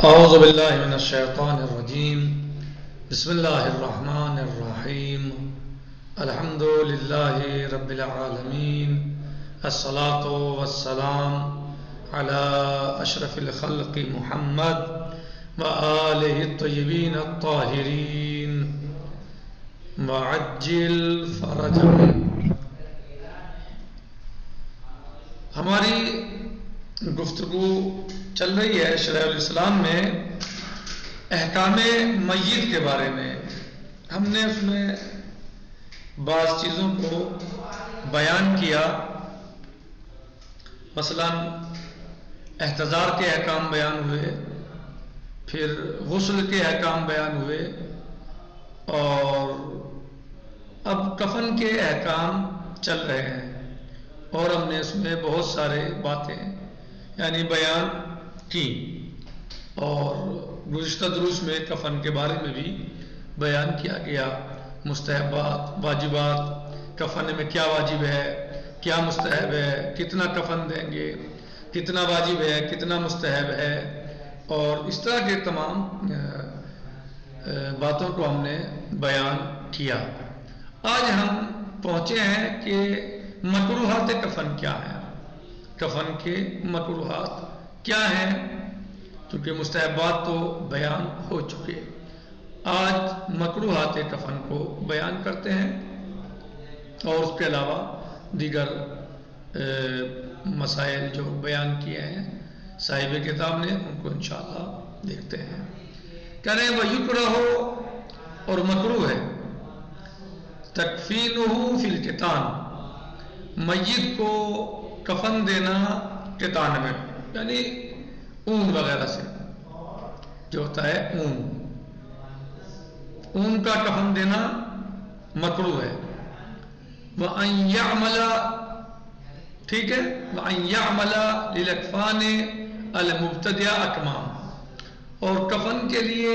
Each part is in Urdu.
اعوذ باللہ من الشیطان الرجیم بسم اللہ الرحمن الرحیم الحمد للہ رب العالمین الصلاة والسلام علی اشرف الخلق محمد وآلہ الطیبین الطاہرین وعجل فرجهم۔ ہماری گفتگو چل رہی ہے شرع الاسلام میں احکام میت کے بارے میں۔ ہم نے اس میں بعض چیزوں کو بیان کیا، مثلا احتضار کے احکام بیان ہوئے، پھر غسل کے احکام بیان ہوئے، اور اب کفن کے احکام چل رہے ہیں، اور ہم نے اس میں بہت سارے باتیں یعنی بیان کی، اور گزشتہ دروس میں کفن کے بارے میں بھی بیان کیا گیا، مستحبات، واجبات، کفن میں کیا واجب ہے، کیا مستحب ہے، کتنا کفن دیں گے، کتنا واجب ہے، کتنا مستحب ہے، اور اس طرح کے تمام باتوں کو ہم نے بیان کیا۔ آج ہم پہنچے ہیں کہ مکروہات کفن کیا ہیں، کفن کے مکروہات کیا ہیں، کیونکہ مستحبات تو بیان ہو چکے۔ آج مکروہات کفن کو بیان کرتے ہیں، اور اس کے علاوہ دیگر مسائل جو بیان کیے ہیں صاحب کتاب نے، ان کو انشاءاللہ دیکھتے ہیں۔ کہہ رہے ہیں وَيُكْرَهُ، اور مکروہ ہے، تَكْفِينُهُ فِي الْكِتَانِ، میت کو کفن دینا کتان میں، یعنی اون وغیرہ سے، جو ہوتا ہے اون کا کفن دینا مکروہ ہے۔ وَأَن يَعْمَلَ، ٹھیک ہے، وَأَن يَعْمَلَ لِلْأَكْفَانِ الْمُبْتَدِعَ أَكْمَامًا، اور کفن کے لیے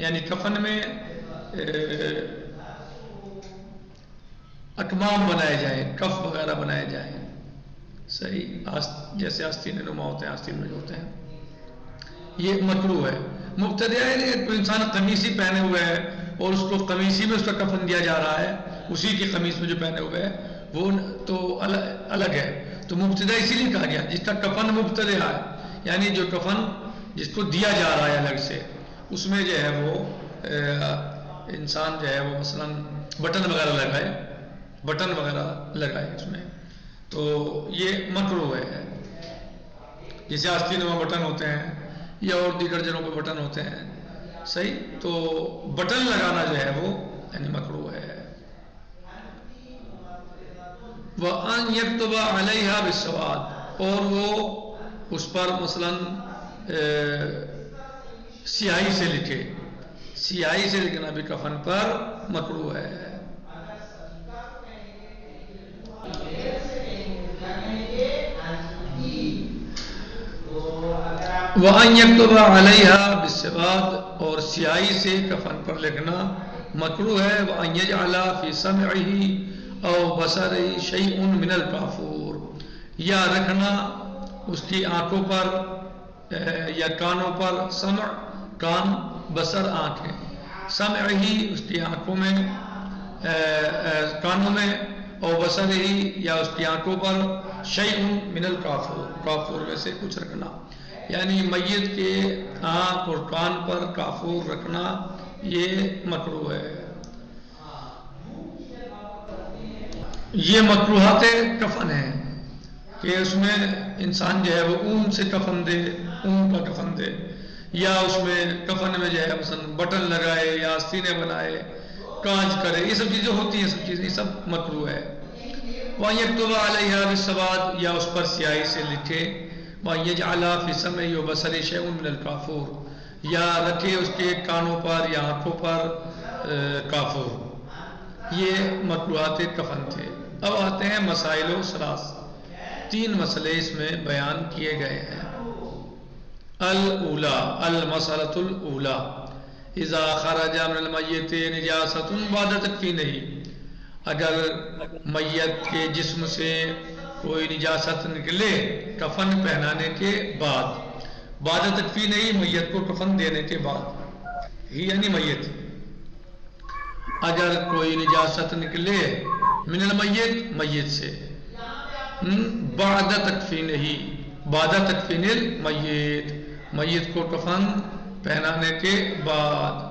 یعنی کفن میں اکمام بنائے جائیں، کف وغیرہ بنائے جائیں، صحیح، جیسے آستین نما ہوتے ہیں، آستین میں جو ہوتے ہیں، یہ مکروہ ہے۔ مبتدع ہے، کوئی انسان قمیصی پہنے ہوئے ہے اور اس کو قمیصی میں اس کا کفن دیا جا رہا ہے، اسی کی قمیص میں جو پہنے ہوئے ہے وہ تو الگ ہے، تو مبتدع اسی لیے کہا گیا جس کا کفن مبتدع ہے، یعنی جو کفن جس کو دیا جا رہا ہے الگ سے، اس میں جو ہے وہ انسان جو ہے وہ مثلا بٹن وغیرہ لگائے اس میں، تو یہ مکروہ ہے۔ جیسے آستین میں بٹن ہوتے ہیں یا اور دیگر جگہوں پہ بٹن ہوتے ہیں، صحیح، تو بٹن لگانا جو ہے وہ یعنی مکروہ ہے۔ وَأَن يَكْتُبَ عَلَيْهَا بِالسَّوَادِ، اور وہ اس پر مثلا سیاہی سے لکھے، سیاہی سے لکھنا بھی کفن پر مکروہ ہے۔ وَأَن يَكْتُبَ عَلَيْهَا بِالسَّوَادِ، اور سیاہی سے کفن پر لکھنا مکروہ ہے۔ وَأَن يَجْعَلَ فِي سَمْعِهِ أَوْ بَصَرِهِ شَيْءٌ مِنَ الْكَافُورِ، یا رکھنا اس کی آنکھوں پر یا کانوں پر، سمع کان، بصر آنکھیں، سمعہی اس کی آنکھوں میں، کانوں میں، اور بصرہی یا اس کی آنکھوں پر، شیء من الکافور، کافور میں سے کچھ رکھنا، یعنی میت کے آنکھ اور کان پر کافور رکھنا یہ مکروہ ہے۔ یہ مکروہات کفن ہیں کہ اس میں انسان جو ہے وہ اون سے کفن دے، اون کا کفن دے، یا اس میں کفن میں جو ہے مثلا بٹن لگائے یا آستینیں بنائے، کانچ کرے، یہ سب چیزیں ہوتی ہیں، سب چیزیں سب مکروہ ہے۔ وَأَن يَكْتُبَ عَلَيْهَا بِالسَّوَادِ، یا اس پر سیاہی سے لکھے، وَأَن يَجْعَلَ فِي سَمْعِهِ وَبَصَرِهِ شَيْءٌ مِنَ الْكَافُورِ، یا رکھے اس کے کانوں پر یا آنکھوں پر کافور۔ یہ مکروہات کفن تھے۔ اب آتے ہیں مسائل و ثلاث، تین مسئلے اس میں بیان کیے گئے ہیں۔ الاولا، المسألۃ الاولا، اذا خرج من المیت نجاست بعد تکفینہ، اگر میت کے جسم سے کوئی نجاست نکلے کفن پہنانے کے بعد، بعد تکفین نہیں، میت کو کفن دینے کے بعد ہی یعنی میت، اگر کوئی نجاست نکلے من المیت میت سے، بعد تکفین ہی، بعد تکفین المیت، میت کو کفن پہنانے کے بعد،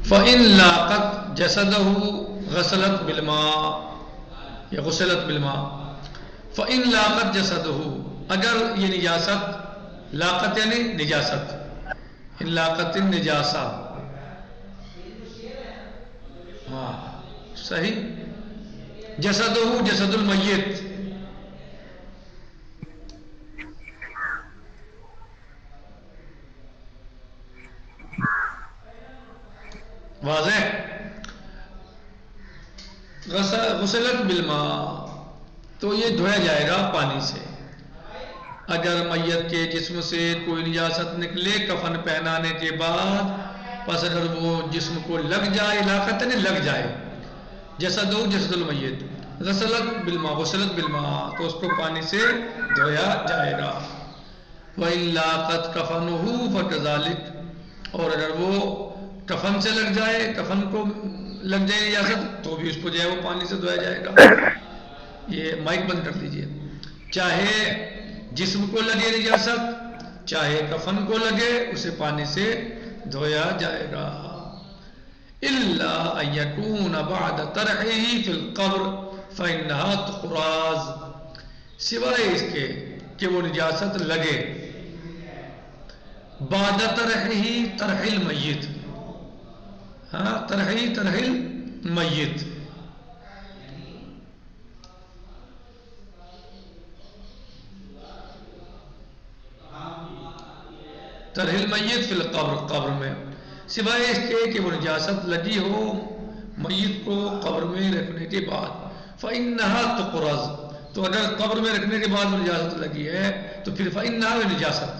فَإِن لَاقَتْ جَسَدَهُ غَسَلَتْ بِالْمَاءِ یا غسلت بالماء، فَإِن لَاقَتْ جَسَدَهُ اگر یہ نجاست، لاقت یعنی نجاست، ان لاقت النجاسہ، ہاں صحیح، جسدہ جسد المیت، واضح، غسلت بالماء تو یہ دھویا جائے گا پانی سے، اگر میت کے جسم سے کوئی نجاست نکلے کفن پہنانے کے بعد، پس اگر وہ جسم کو لگ جائے، لاقت یعنی لگ جائے، جسدہ جسد المیت، غسلت بالماء، غسلت بالماء تو اس کو پانی سے دھویا جائے گا، وَإِن لَاقَتْ كَفَنُهُ فَكَذَلِكَ اور اگر وہ کفن سے لگ جائے، کفن کو لگ جائے نجاست تو بھی اس کو جو ہے وہ پانی سے دھویا جائے گا، یہ مائک بند کر دیجئے، چاہے جسم کو لگے نجاست چاہے کفن کو لگے اسے پانی سے دھویا جائے گا، إِلَّا أَن يَكُونَ بَعْدَ طَرْحِهِ فِي الْقَبْرِ فَإِنَّهَا تُخْرَجُ سوائے اس کے کہ وہ نجاست لگے بعد طرحه طرح المیت، ہاں طرحی طرح المیت، طرح المیت فی القبر، قبر میں، سوائے اس کے کہ وہ نجاست لگی ہو میت کو قبر میں رکھنے کے بعد، فَإِنَّهَا تُقْرَزُ تو اگر قبر میں رکھنے کے بعد وہ نجاست لگی ہے تو پھر فَإِنَّهَا نجاست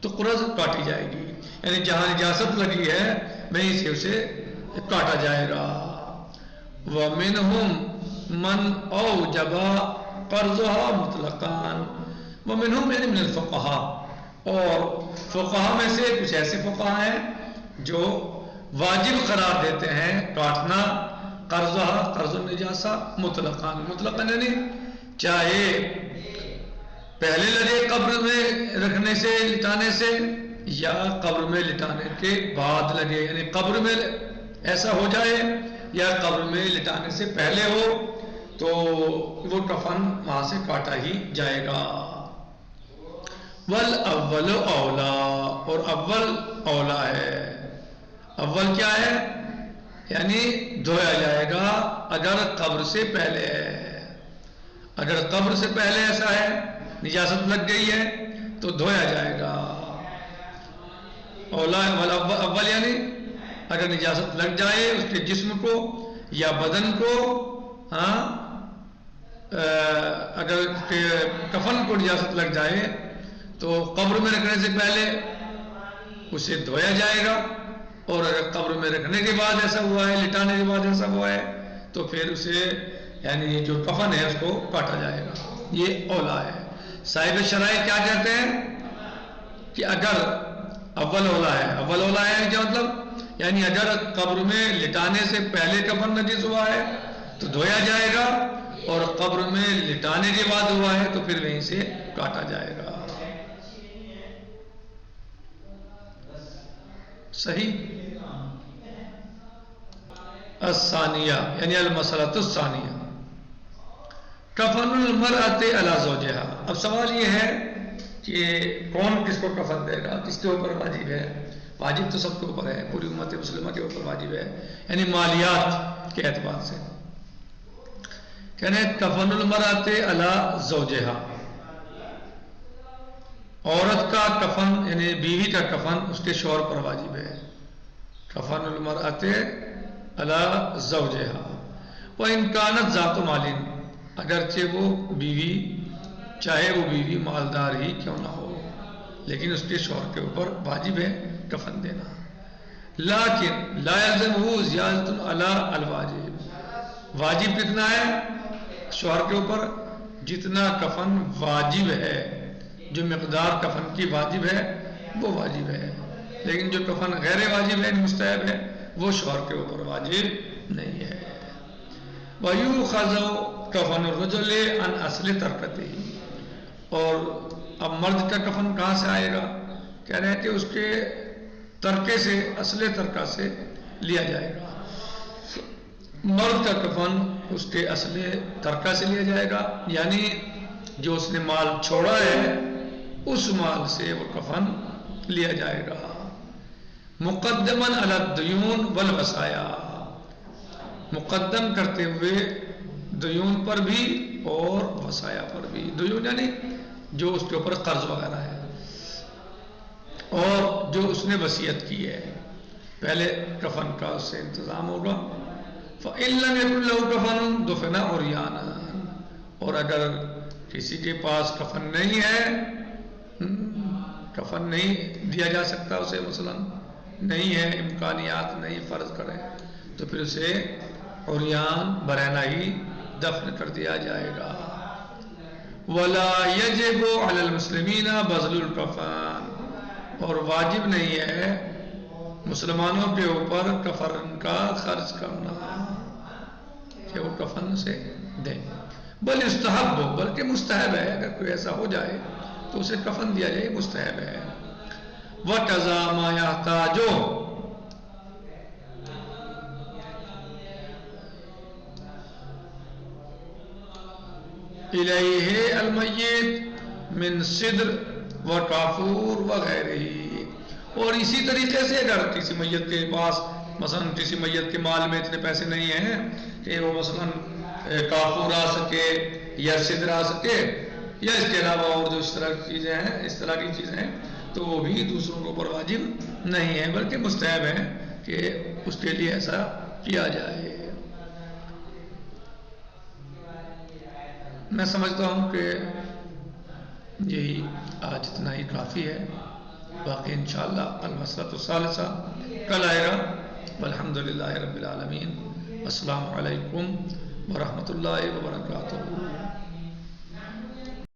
تُقْرَزُ کاٹی جائے گی، یعنی جہاں نجاست لگی ہے وہیں سے اسے کاٹا جائے گا، وَمِنْهُمْ مَنْ أَوْجَبَ قَرْضُهَا مُطْلَقًا وَمِنْهُمْ یعنی من الفقہاء اور فقہاء میں سے کچھ ایسے فقہاء ہیں جو واجب قرار دیتے ہیں کاٹنا قرضها قرض النجاسہ مطلقاً، مطلقاً یعنی چاہے پہلے لگے قبر میں رکھنے سے لٹانے سے یا قبر میں لٹانے کے بعد لگے، یعنی قبر میں ایسا ہو جائے یا قبر میں لٹانے سے پہلے ہو تو وہ کفن وہاں سے کاٹا ہی جائے گا، والاول اولا اور اول اولا ہے، اول کیا ہے یعنی دھویا جائے گا اگر قبر سے پہلے ہے، اگر قبر سے پہلے ایسا ہے نجاست لگ گئی ہے تو دھویا جائے گا، اولا اول یعنی اگر نجاست لگ جائے اس کے جسم کو یا بدن کو، ہاں اگر کفن کو نجاست لگ جائے تو قبر میں رکھنے سے پہلے اسے دھویا جائے گا، اور اگر قبر میں رکھنے کے بعد ایسا ہوا ہے لٹانے کے بعد ایسا ہوا ہے تو پھر اسے یعنی جو کفن ہے اس کو کاٹا جائے گا، یہ اولا ہے۔ صاحب شرائع کیا کہتے ہیں کہ اگر اول اولا ہے، اول اولا ہے کیا مطلب یعنی اگر قبر میں لٹانے سے پہلے کفن نجس ہوا ہے تو دھویا جائے گا، اور قبر میں لٹانے کے بعد ہوا ہے تو پھر وہیں سے کاٹا جائے گا، صحیح۔ الثانیہ یعنی المسئلۃ الثانیہ کفن المرأۃ علی زوجہا، اب سوال یہ ہے کہ کون کس کو کفن دے گا، کس کے اوپر واجب ہے، واجب تو سب کے اوپر ہے، پوری امت مسلمہ کے اوپر واجب ہے، یعنی مالیات کے اعتبار سے، کہنے کفن المرأۃ علی زوجہا، عورت کا کفن یعنی بیوی کا کفن اس کے شوہر پر واجب ہے، کفن المرأۃ علی زوجہا وَإِنْ كَانَتْ ذَاتُ مَالٍ اگرچہ وہ بیوی چاہے وہ بیوی مالدار ہی کیوں نہ ہو لیکن اس کے شوہر کے اوپر واجب ہے کفن دینا، لیکن لا یلزمہ زیادۃ علی الواجب، واجب کتنا ہے شوہر کے اوپر؟ جتنا کفن واجب ہے، جو مقدار کفن کی واجب ہے وہ واجب ہے، لیکن جو کفن غیر واجب ہے مستحب ہے وہ شوہر کے اوپر واجب نہیں ہے۔ وَيُؤْخَذُ کفن الرجل عن اصل ترکتہ، اور اب مرد کا کفن کہاں سے آئے گا؟ کہہ رہے ہیں کہ اس کے ترکے سے، اصل ترکہ سے لیا جائے گا۔ مرد کا کفن اس کے اصل ترکہ سے لیا جائے گا، یعنی جو اس نے مال چھوڑا ہے اس مال سے وہ کفن لیا جائے گا۔ مقدماً علی الدیون والوصایا، مقدم کرتے ہوئے دیون پر بھی اور وصایا پر بھی۔ دیون یعنی جو اس کے اوپر قرض وغیرہ ہے اور جو اس نے وصیت کی ہے، پہلے کفن کا اس سے انتظام ہوگا۔ فَإِن لَّمْ يَكُن لَّهُ كَفَنٌ دُفِنَ عُرْيَانًا، اور اگر کسی کے پاس کفن نہیں ہے، کفن نہیں دیا جا سکتا اسے، مثلا نہیں ہے امکانیات، نہیں فرض کریں تو پھر اسے عریان برہنہ ہی دفن کر دیا جائے گا۔ وَلَا يَجِبُ عَلَى الْمُسْلِمِينَ بَذْلُ الْكَفَنِ، اور واجب نہیں ہے مسلمانوں کے اوپر کفن کا خرچ کرنا کہ وہ کفن سے دیں، بل استحب ہو، بلکہ مستحب ہے، اگر کوئی ایسا ہو جائے تو اسے کفن دیا جائے، مستحب ہے۔ وَكَذَا مَا يَحْتَاجُ إِلَيْهِ الْمَيِّتُ مِنْ صِدْرٍ وَكَافُورٍ وَغَيْرِهِ، اور اسی طریقے سے اگر کسی میت کے پاس، مثلا کسی میت کے مال میں اتنے پیسے نہیں ہیں کہ وہ مثلا کافور آ سکے یا صدر آ سکے یا اس کے علاوہ اور جو اس طرح کی چیزیں ہیں، اس طرح کی چیزیں ہیں، تو وہ بھی دوسروں کے اوپر واجب نہیں ہے بلکہ مستحب ہے کہ اس کے لیے ایسا کیا جائے۔ میں سمجھتا ہوں کہ یہی آج اتنا ہی کافی ہے، باقی انشاءاللہ المسئلۃ الثالثہ کل آئے گا۔ والحمدللہ رب العالمین، السلام علیکم ورحمۃ اللہ وبرکاتہ۔